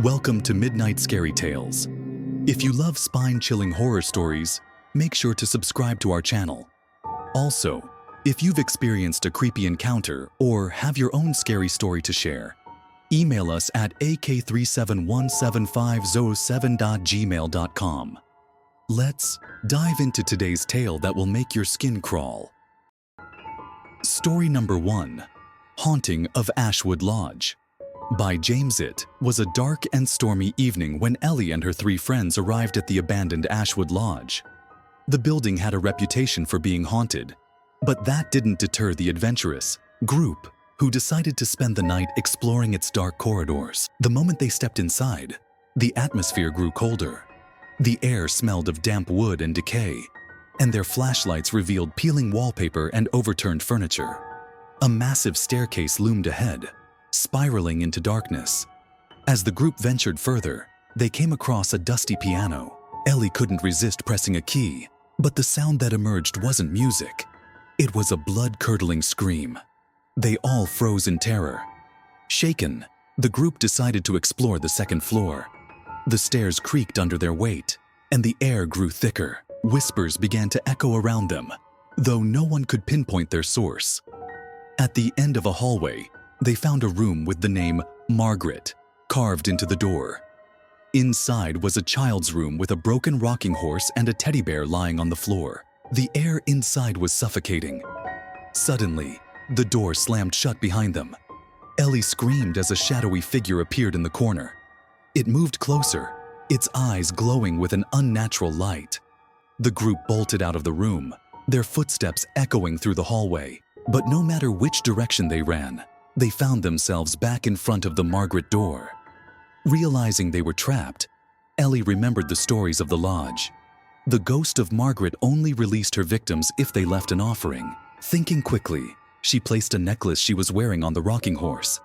Welcome to Midnight Scary Tales. If you love spine-chilling horror stories, make sure to subscribe to our channel. Also, if you've experienced a creepy encounter or have your own scary story to share, email us at ak3717507@gmail.com. Let's dive into today's tale that will make your skin crawl. Story number 1, Haunting of Ashwood Lodge. By James. It was a dark and stormy evening when Ellie and her 3 friends arrived at the abandoned Ashwood Lodge. The building had a reputation for being haunted, but that didn't deter the adventurous group who decided to spend the night exploring its dark corridors. The moment they stepped inside, the atmosphere grew colder. The air smelled of damp wood and decay, and their flashlights revealed peeling wallpaper and overturned furniture. A massive staircase loomed ahead, spiraling into darkness. As the group ventured further, they came across a dusty piano. Ellie couldn't resist pressing a key, but the sound that emerged wasn't music. It was a blood-curdling scream. They all froze in terror. Shaken, the group decided to explore the second floor. The stairs creaked under their weight, and the air grew thicker. Whispers began to echo around them, though no one could pinpoint their source. At the end of a hallway, they found a room with the name Margaret carved into the door. Inside was a child's room with a broken rocking horse and a teddy bear lying on the floor. The air inside was suffocating. Suddenly, the door slammed shut behind them. Ellie screamed as a shadowy figure appeared in the corner. It moved closer, its eyes glowing with an unnatural light. The group bolted out of the room, their footsteps echoing through the hallway. But no matter which direction they ran, they found themselves back in front of the Margaret door. Realizing they were trapped, Ellie remembered the stories of the lodge. The ghost of Margaret only released her victims if they left an offering. Thinking quickly, she placed a necklace she was wearing on the rocking horse.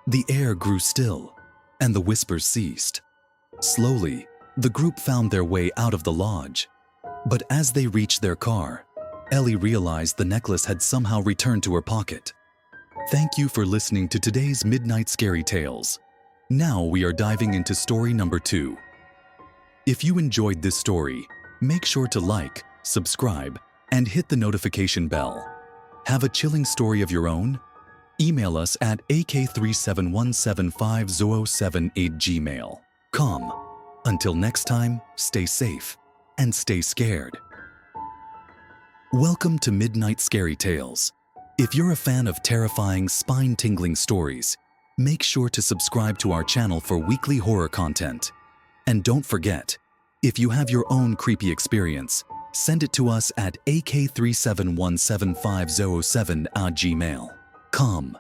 The air grew still, and the whispers ceased. Slowly, the group found their way out of the lodge. But as they reached their car, Ellie realized the necklace had somehow returned to her pocket. Thank you for listening to today's Midnight Scary Tales. Now we are diving into story number 2. If you enjoyed this story, make sure to like, subscribe, and hit the notification bell. Have a chilling story of your own? Email us at ak3717507@gmail.com. Until next time, stay safe and stay scared. Welcome to Midnight Scary Tales. If you're a fan of terrifying, spine-tingling stories, make sure to subscribe to our channel for weekly horror content. And don't forget, if you have your own creepy experience, send it to us at ak3717507@gmail.com.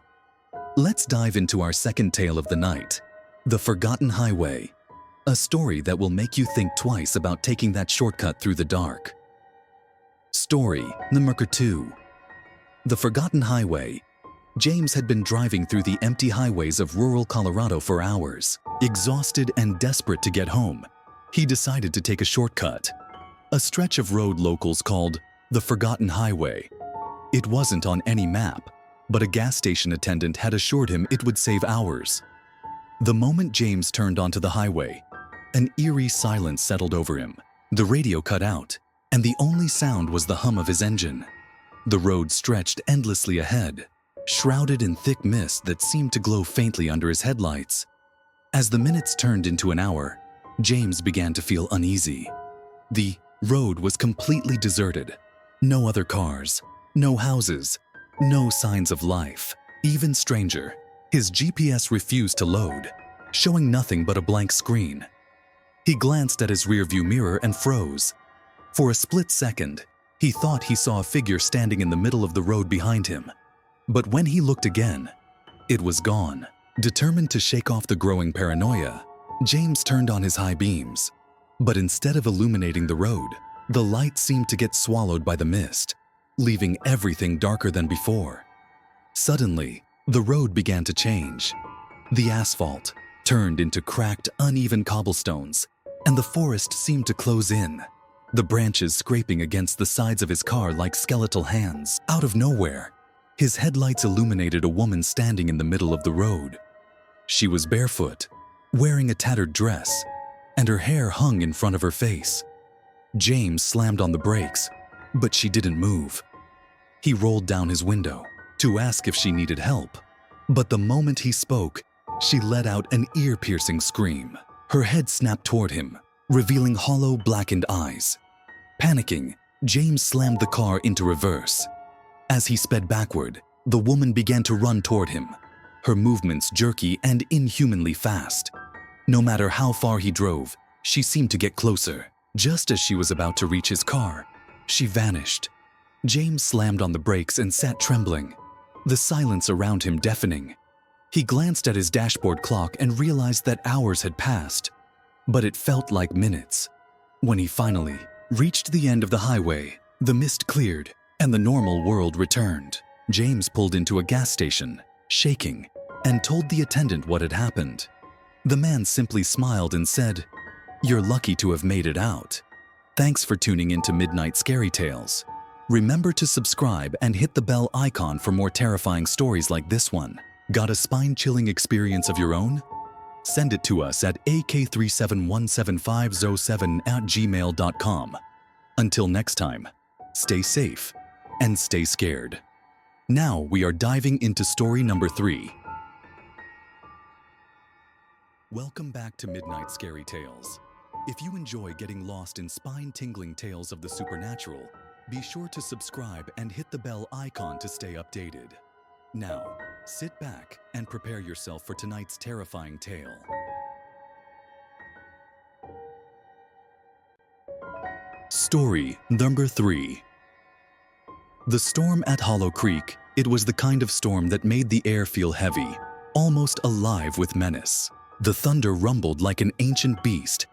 Let's dive into our second tale of the night, The Forgotten Highway, a story that will make you think twice about taking that shortcut through the dark. Story number 2. The Forgotten Highway. James had been driving through the empty highways of rural Colorado for hours. Exhausted and desperate to get home, he decided to take a shortcut, a stretch of road locals called the Forgotten Highway. It wasn't on any map, but a gas station attendant had assured him it would save hours. The moment James turned onto the highway, an eerie silence settled over him. The radio cut out, and the only sound was the hum of his engine. The road stretched endlessly ahead, shrouded in thick mist that seemed to glow faintly under his headlights. As the minutes turned into an hour, James began to feel uneasy. The road was completely deserted. No other cars, no houses, no signs of life. Even stranger, his GPS refused to load, showing nothing but a blank screen. He glanced at his rearview mirror and froze. For a split second, he thought he saw a figure standing in the middle of the road behind him. But when he looked again, it was gone. Determined to shake off the growing paranoia, James turned on his high beams. But instead of illuminating the road, the light seemed to get swallowed by the mist, leaving everything darker than before. Suddenly, the road began to change. The asphalt turned into cracked, uneven cobblestones, and the forest seemed to close in, the branches scraping against the sides of his car like skeletal hands. Out of nowhere, his headlights illuminated a woman standing in the middle of the road. She was barefoot, wearing a tattered dress, and her hair hung in front of her face. James slammed on the brakes, but she didn't move. He rolled down his window to ask if she needed help, but the moment he spoke, she let out an ear-piercing scream. Her head snapped toward him, revealing hollow, blackened eyes. Panicking, James slammed the car into reverse. As he sped backward, the woman began to run toward him, her movements jerky and inhumanly fast. No matter how far he drove, she seemed to get closer. Just as she was about to reach his car, she vanished. James slammed on the brakes and sat trembling, the silence around him deafening. He glanced at his dashboard clock and realized that hours had passed, but it felt like minutes. When he finally reached the end of the highway, the mist cleared and the normal world returned. James pulled into a gas station, shaking, and told the attendant what had happened. The man simply smiled and said, "You're lucky to have made it out. Thanks for tuning into Midnight Scary Tales. Remember to subscribe and hit the bell icon for more terrifying stories like this one. Got a spine-chilling experience of your own? Send it to us at ak3717507@gmail.com. Until next time, stay safe and stay scared. Now we are diving into story number 3. Welcome back to Midnight Scary Tales. If you enjoy getting lost in spine-tingling tales of the supernatural, be sure to subscribe and hit the bell icon to stay updated. Now, sit back and prepare yourself for tonight's terrifying tale. Story number 3. The storm at Hollow Creek. It was the kind of storm that made the air feel heavy, almost alive with menace. The thunder rumbled like an ancient beast,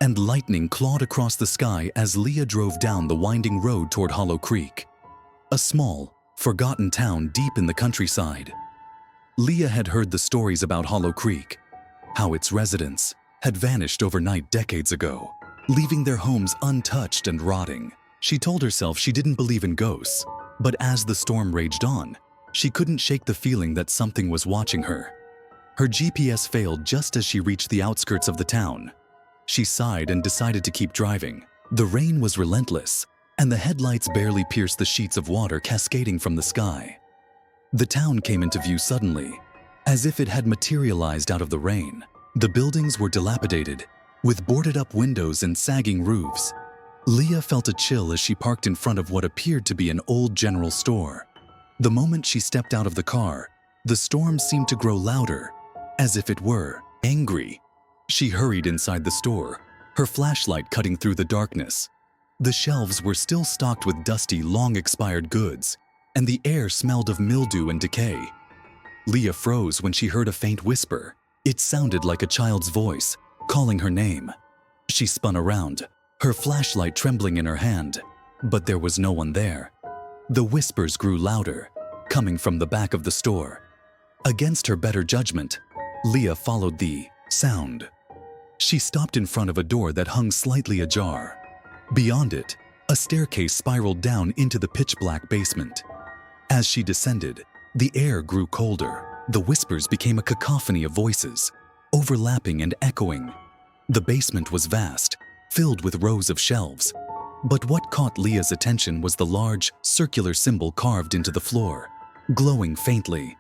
and lightning clawed across the sky as Leah drove down the winding road toward Hollow Creek, a small, forgotten town deep in the countryside. Leah had heard the stories about Hollow Creek, how its residents had vanished overnight decades ago, leaving their homes untouched and rotting. She told herself she didn't believe in ghosts, but as the storm raged on, she couldn't shake the feeling that something was watching her. Her GPS failed just as she reached the outskirts of the town. She sighed and decided to keep driving. The rain was relentless, and the headlights barely pierced the sheets of water cascading from the sky. The town came into view suddenly, as if it had materialized out of the rain. The buildings were dilapidated, with boarded-up windows and sagging roofs. Leah felt a chill as she parked in front of what appeared to be an old general store. The moment she stepped out of the car, the storm seemed to grow louder, as if it were angry. She hurried inside the store, her flashlight cutting through the darkness. The shelves were still stocked with dusty, long-expired goods, and the air smelled of mildew and decay. Leah froze when she heard a faint whisper. It sounded like a child's voice, calling her name. She spun around, her flashlight trembling in her hand, but there was no one there. The whispers grew louder, coming from the back of the store. Against her better judgment, Leah followed the sound. She stopped in front of a door that hung slightly ajar. Beyond it, a staircase spiraled down into the pitch-black basement. As she descended, the air grew colder. The whispers became a cacophony of voices, overlapping and echoing. The basement was vast, filled with rows of shelves. But what caught Leah's attention was the large, circular symbol carved into the floor, glowing faintly.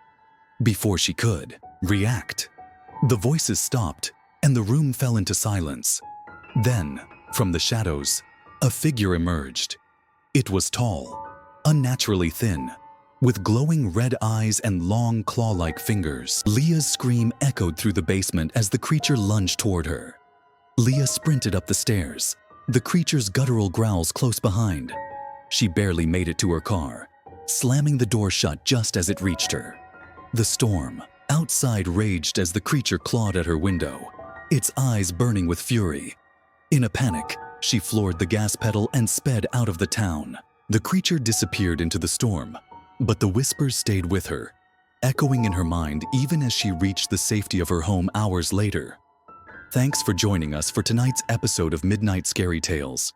Before she could react, the voices stopped and the room fell into silence. Then, from the shadows, a figure emerged. It was tall, unnaturally thin, with glowing red eyes and long claw-like fingers. Leah's scream echoed through the basement as the creature lunged toward her. Leah sprinted up the stairs, the creature's guttural growls close behind. She barely made it to her car, slamming the door shut just as it reached her. The storm outside raged as the creature clawed at her window, its eyes burning with fury. In a panic, she floored the gas pedal and sped out of the town. The creature disappeared into the storm, but the whispers stayed with her, echoing in her mind even as she reached the safety of her home hours later. Thanks for joining us for tonight's episode of Midnight Scary Tales.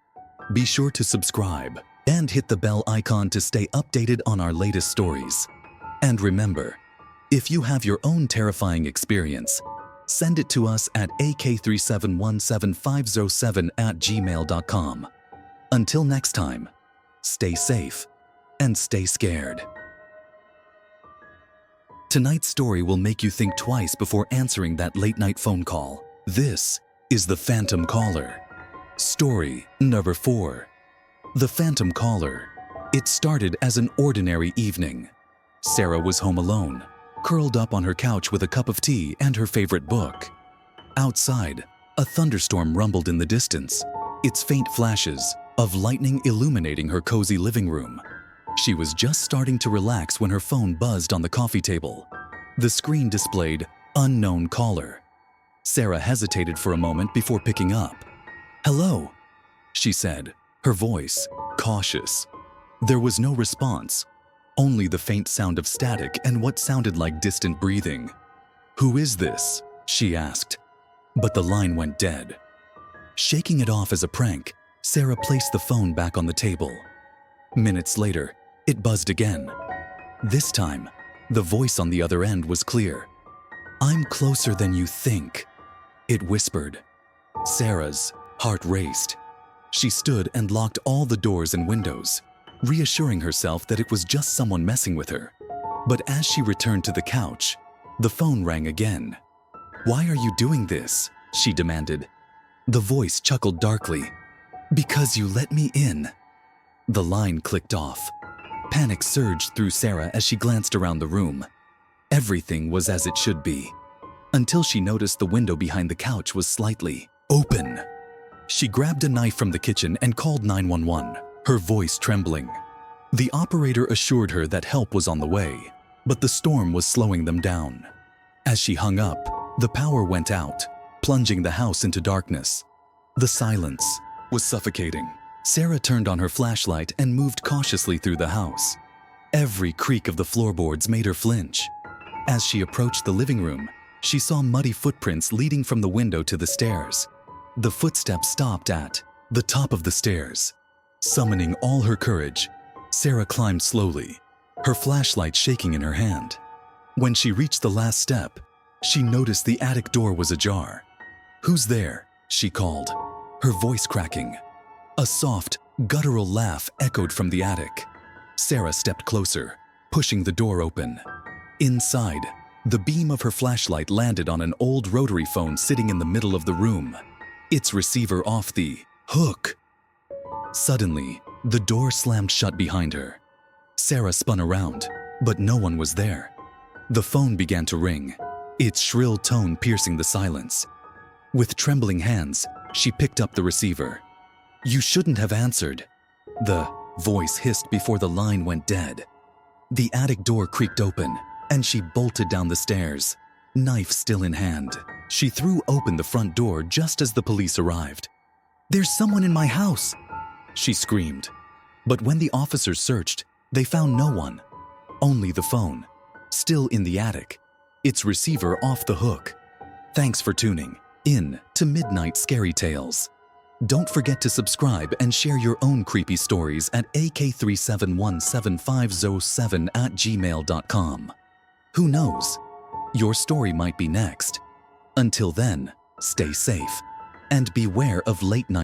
Be sure to subscribe and hit the bell icon to stay updated on our latest stories. And remember, if you have your own terrifying experience, send it to us at ak3717507@gmail.com. Until next time, stay safe and stay scared. Tonight's story will make you think twice before answering that late-night phone call. This is The Phantom Caller. Story number 4. The Phantom Caller. It started as an ordinary evening. Sarah was home alone, curled up on her couch with a cup of tea and her favorite book. Outside, a thunderstorm rumbled in the distance, its faint flashes of lightning illuminating her cozy living room. She was just starting to relax when her phone buzzed on the coffee table. The screen displayed "Unknown Caller." Sarah hesitated for a moment before picking up. "Hello," she said, her voice cautious. There was no response, only the faint sound of static and what sounded like distant breathing. "Who is this?" she asked, but the line went dead. Shaking it off as a prank, Sarah placed the phone back on the table. Minutes later, it buzzed again. This time, the voice on the other end was clear. "I'm closer than you think," it whispered. Sarah's heart raced. She stood and locked all the doors and windows, reassuring herself that it was just someone messing with her. But as she returned to the couch, the phone rang again. "Why are you doing this?" she demanded. The voice chuckled darkly. "Because you let me in." The line clicked off. Panic surged through Sarah as she glanced around the room. Everything was as it should be, until she noticed the window behind the couch was slightly open. She grabbed a knife from the kitchen and called 911, her voice trembling. The operator assured her that help was on the way, but the storm was slowing them down. As she hung up, the power went out, plunging the house into darkness. The silence was suffocating. Sarah turned on her flashlight and moved cautiously through the house. Every creak of the floorboards made her flinch. As she approached the living room, she saw muddy footprints leading from the window to the stairs. The footsteps stopped at the top of the stairs. Summoning all her courage, Sarah climbed slowly, her flashlight shaking in her hand. When she reached the last step, she noticed the attic door was ajar. "Who's there?" she called, her voice cracking. A soft, guttural laugh echoed from the attic. Sarah stepped closer, pushing the door open. Inside, the beam of her flashlight landed on an old rotary phone sitting in the middle of the room, its receiver off the hook. Suddenly, the door slammed shut behind her. Sarah spun around, but no one was there. The phone began to ring, its shrill tone piercing the silence. With trembling hands, she picked up the receiver. "You shouldn't have answered," the voice hissed before the line went dead. The attic door creaked open, and she bolted down the stairs, knife still in hand. She threw open the front door just as the police arrived. "There's someone in my house!" she screamed. But when the officers searched, they found no one. Only the phone, still in the attic, its receiver off the hook. Thanks for tuning in to Midnight Scary Tales. Don't forget to subscribe and share your own creepy stories at ak3717507@gmail.com. Who knows? Your story might be next. Until then, stay safe and beware of late night